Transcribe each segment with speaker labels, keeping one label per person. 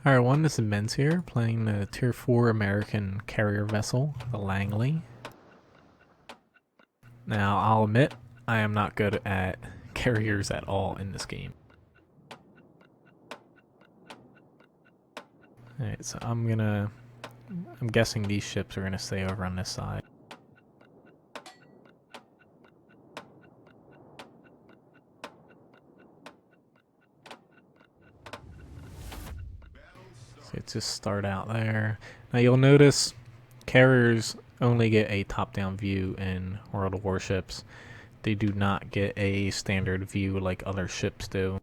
Speaker 1: Hi everyone, this is Menz here, playing the Tier 4 American carrier vessel, the Langley. Now, I'll admit, I am not good at carriers at all in this game. Alright, so I'm guessing these ships are gonna stay over on this side. So let's just start out there. Now you'll notice carriers only get a top-down view in World of Warships. They do not get a standard view like other ships do.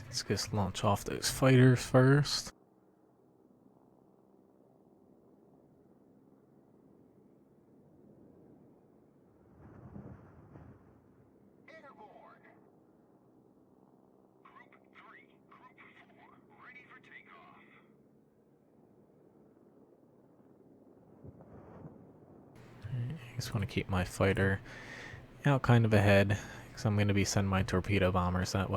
Speaker 1: Let's just launch off those fighters first. I just want to keep my fighter out kind of ahead, because I'm going to be sending my torpedo bombers that way.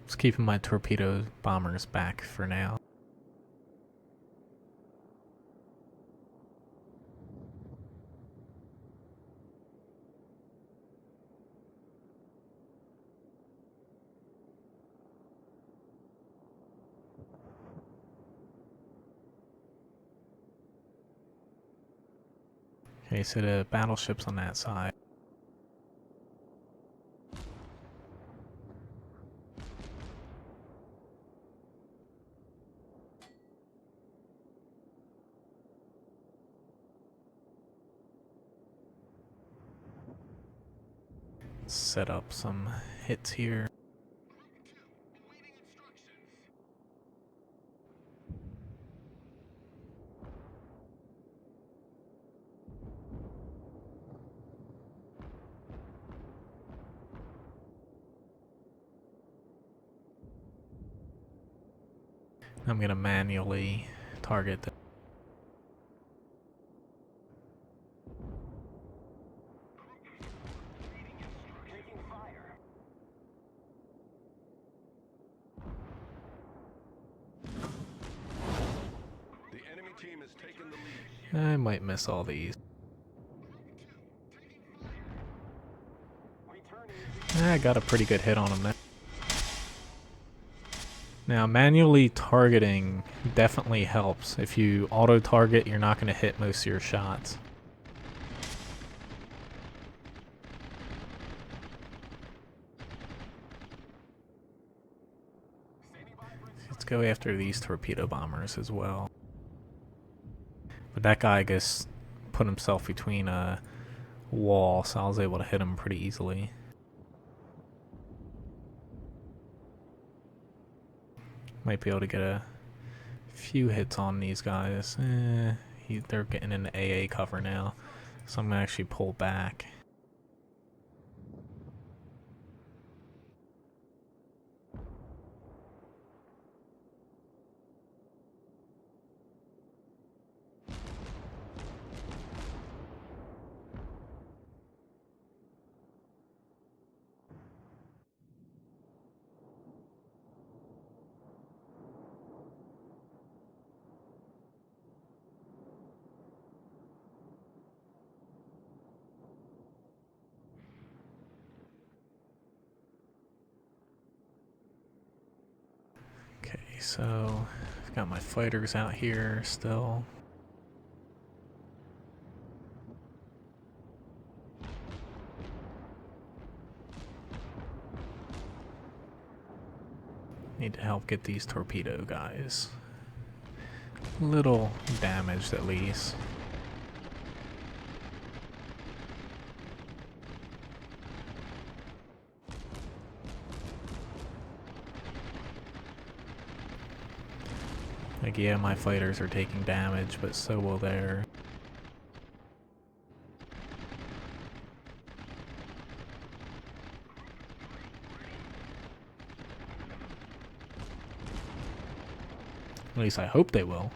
Speaker 1: Just keeping my torpedo bombers back for now. Okay, so the battleship's on that side. Set up some hits here. I'm going to manually target them. I might miss all these. I got a pretty good hit on them there. Now, manually targeting definitely helps. If you auto-target, you're not going to hit most of your shots. Let's go after these torpedo bombers as well. But that guy, I guess, put himself between a wall, so I was able to hit him pretty easily. Might be able to get a few hits on these guys. They're getting into AA cover now, so I'm going to actually pull back. Okay, so I've got my fighters out here still. Need to help get these torpedo guys. Little damaged at least. Like, yeah, my fighters are taking damage, but so will theirs. At least I hope they will.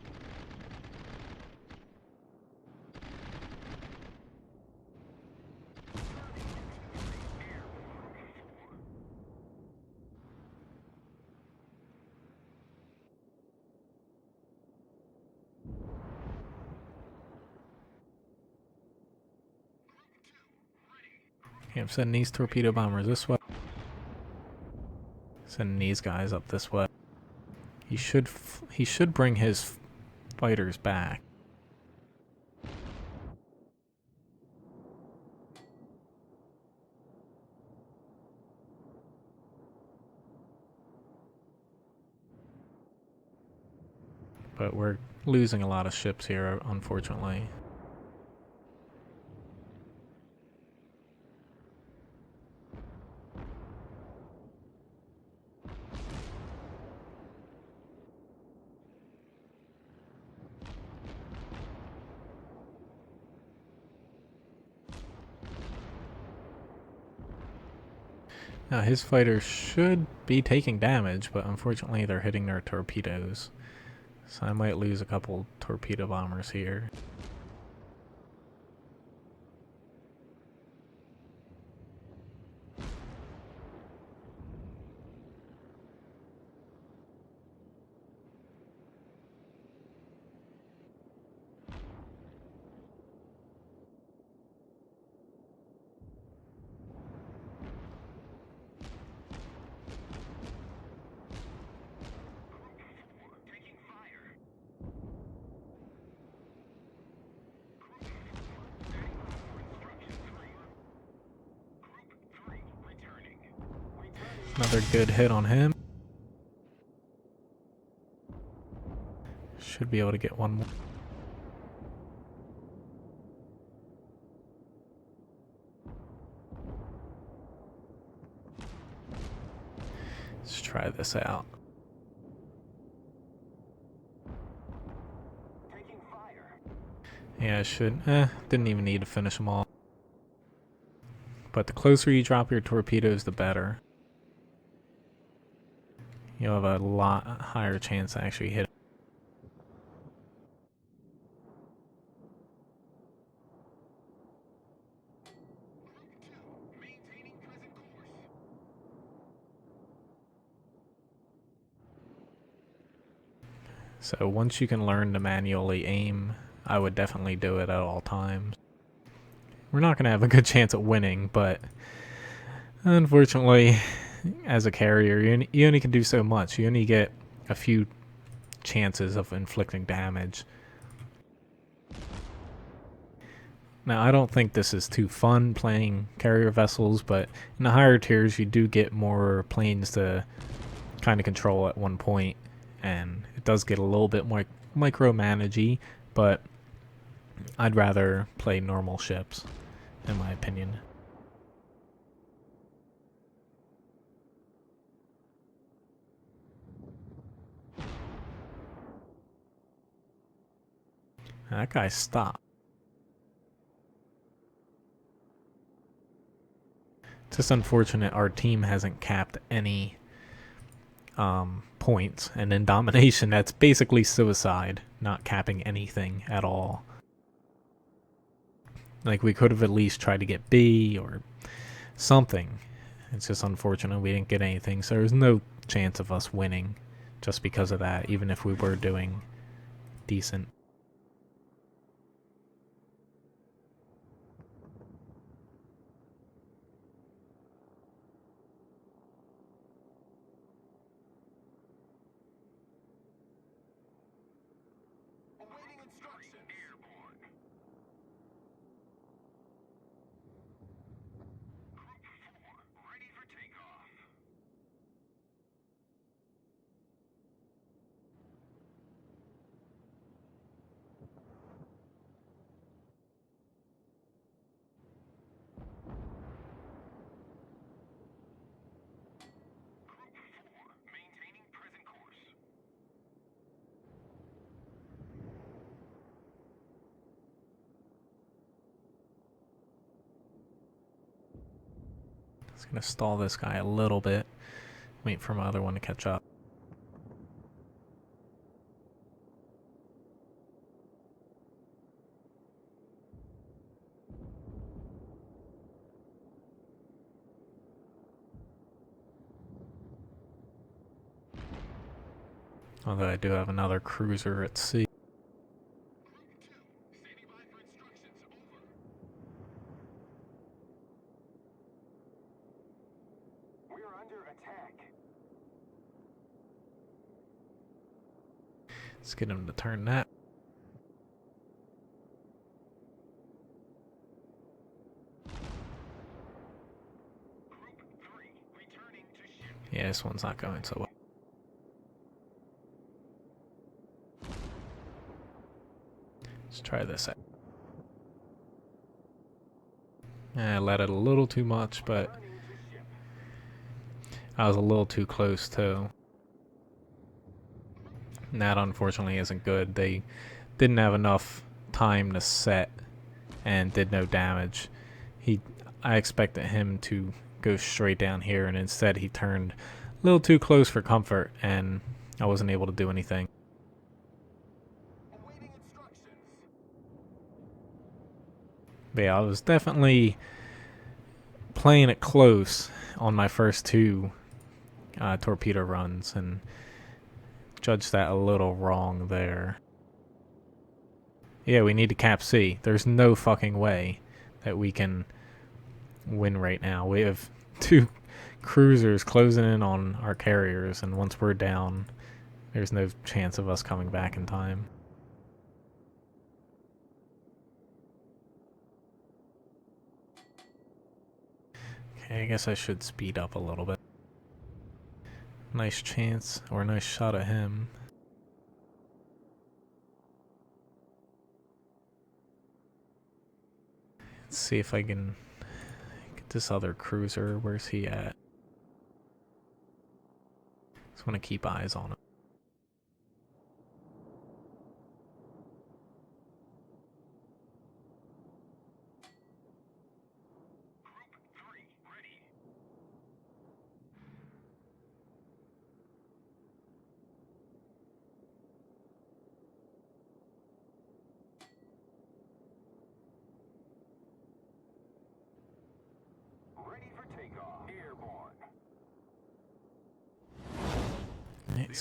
Speaker 1: Okay, I'm sending these torpedo bombers this way. Sending these guys up this way. He should bring his fighters back. But we're losing a lot of ships here, unfortunately. Now his fighters should be taking damage, but unfortunately they're hitting their torpedoes. So I might lose a couple torpedo bombers here. Another good hit on him. Should be able to get one more. Let's try this out. Yeah, I should. Didn't even need to finish them all. But the closer you drop your torpedoes, the better. You'll have a lot higher chance to actually hit. So once you can learn to manually aim, I would definitely do it at all times. We're not going to have a good chance at winning, but unfortunately, as a carrier, you only can do so much. You only get a few chances of inflicting damage. Now, I don't think this is too fun playing carrier vessels, but in the higher tiers, you do get more planes to kind of control at one point, and it does get a little bit more micromanagey, but I'd rather play normal ships, in my opinion. That guy stopped. It's just unfortunate our team hasn't capped any points, and in Domination, that's basically suicide, not capping anything at all. Like, we could have at least tried to get B or something. It's just unfortunate we didn't get anything, so there's no chance of us winning just because of that, even if we were doing decent. Just gonna stall this guy a little bit. Wait for my other one to catch up. Although I do have another cruiser at sea. Let's get him to turn that. Yeah, this one's not going so well. Let's try this out. I let it a little too much, but I was a little too close too. And that unfortunately isn't good. They didn't have enough time to set and did no damage. I expected him to go straight down here, and instead he turned a little too close for comfort, and I wasn't able to do anything. But yeah, I was definitely playing it close on my first two torpedo runs, and judged that a little wrong there. Yeah, we need to cap C. There's no fucking way that we can win right now. We have two cruisers closing in on our carriers, and once we're down, there's no chance of us coming back in time. Okay, I guess I should speed up a little bit. Nice chance, or nice shot at him. Let's see if I can get this other cruiser. Where's he at? Just want to keep eyes on him.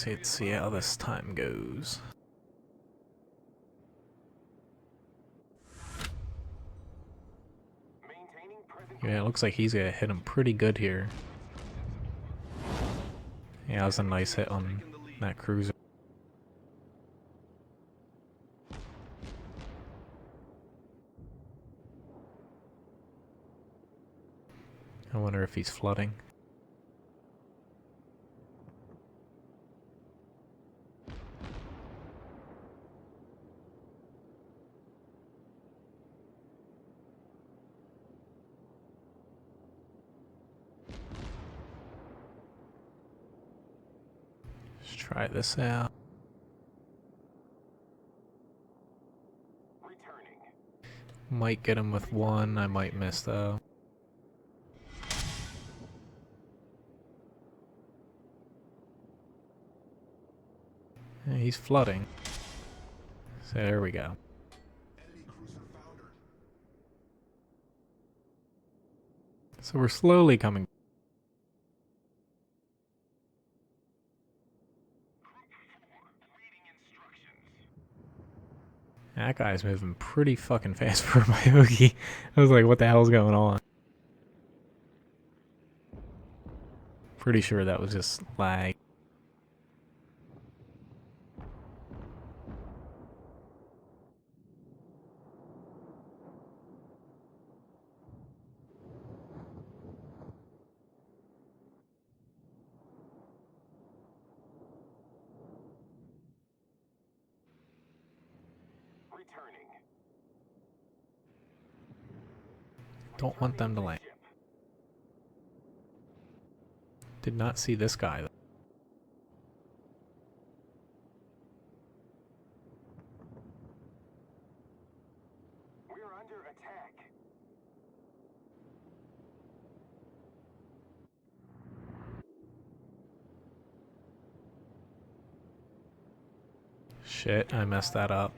Speaker 1: Let's see how this time goes. Yeah, it looks like he's gonna hit him pretty good here. Yeah, that was a nice hit on that cruiser. I wonder if he's flooding. Let's try this out. Might get him with one, I might miss though. Yeah, he's flooding. So there we go. So we're slowly coming. That guy's moving pretty fucking fast for my Hoagie. I was like, what the hell's going on? Pretty sure that was just lag. Don't want them to land. Did not see this guy though. Shit, I messed that up.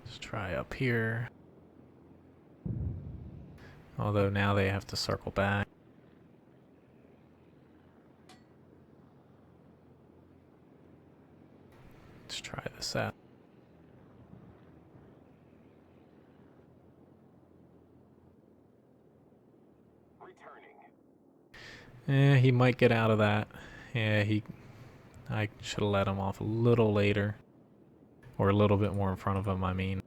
Speaker 1: Let's try up here. Although now they have to circle back. Let's try this out. Yeah, he might get out of that. Yeah, I should have let him off a little later. Or a little bit more in front of him, I mean.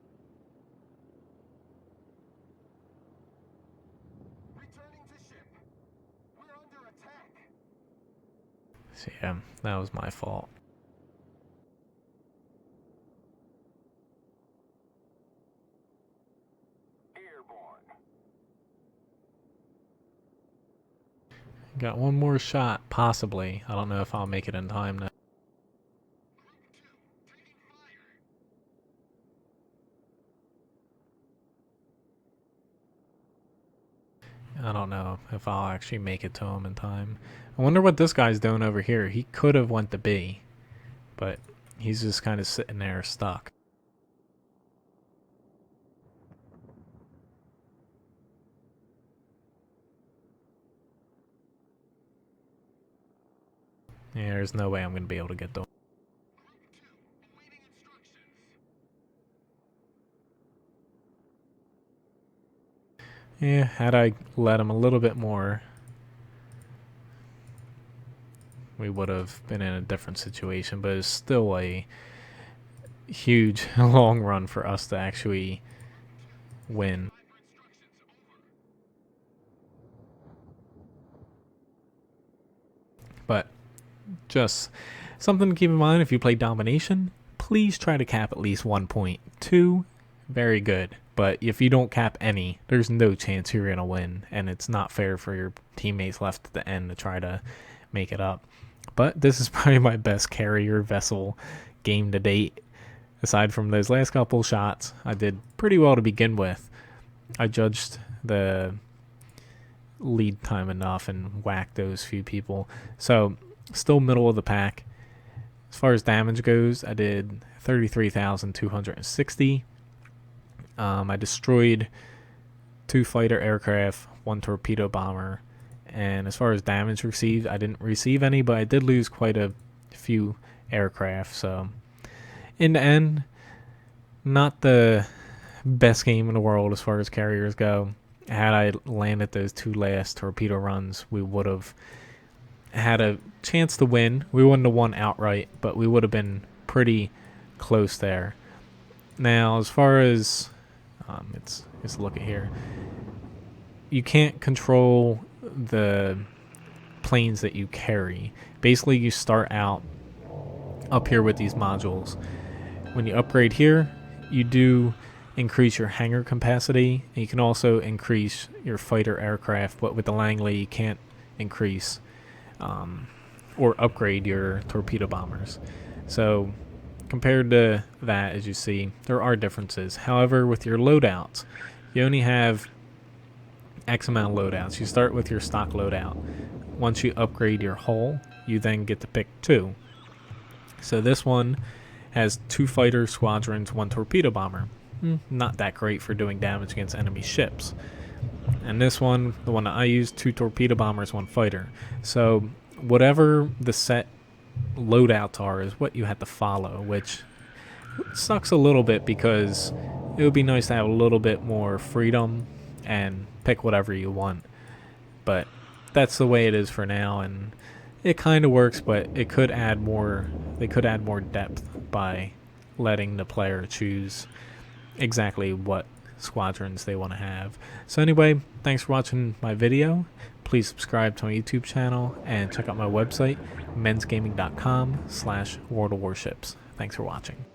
Speaker 2: Returning to ship. We're under attack.
Speaker 1: So yeah, that was my fault.
Speaker 2: Airborne.
Speaker 1: Got one more shot, possibly. I don't know if I'll make it in time now. I don't know if I'll actually make it to him in time. I wonder what this guy's doing over here. He could have went to B, but he's just kind of sitting there stuck. Yeah, there's no way I'm going to be able to get to him. Yeah, had I let him a little bit more, we would have been in a different situation, but it's still a huge long run for us to actually win. But just something to keep in mind if you play Domination, please try to cap at least 1 point. 2, very good. But if you don't cap any, there's no chance you're going to win. And it's not fair for your teammates left at the end to try to make it up. But this is probably my best carrier vessel game to date. Aside from those last couple shots, I did pretty well to begin with. I judged the lead time enough and whacked those few people. So, still middle of the pack. As far as damage goes, I did 33,260. I destroyed 2 fighter aircraft, 1 torpedo bomber, and as far as damage received, I didn't receive any, but I did lose quite a few aircraft, so in the end, not the best game in the world as far as carriers go. Had I landed those 2 last torpedo runs, we would have had a chance to win. We wouldn't have won outright, but we would have been pretty close there. Now, as far as let's look at here. You can't control the planes that you carry. Basically, you start out up here with these modules. When you upgrade here, you do increase your hangar capacity, and you can also increase your fighter aircraft, but with the Langley, you can't increase or upgrade your torpedo bombers. So compared to that, as you see, there are differences. However, with your loadouts, you only have X amount of loadouts. You start with your stock loadout. Once you upgrade your hull, you then get to pick 2. So this one has 2 fighter squadrons, 1 torpedo bomber. Not that great for doing damage against enemy ships. And this one, the one that I use, 2 torpedo bombers, 1 fighter. So whatever the set loadouts are is what you have to follow, which sucks a little bit because it would be nice to have a little bit more freedom and pick whatever you want. But that's the way it is for now, and it kind of works, but it could add more. They could add more depth by letting the player choose exactly what squadrons they want to have. So anyway, thanks for watching my video. Please subscribe to my YouTube channel and check out my website, menzgaming.com/World of Warships. Thanks for watching.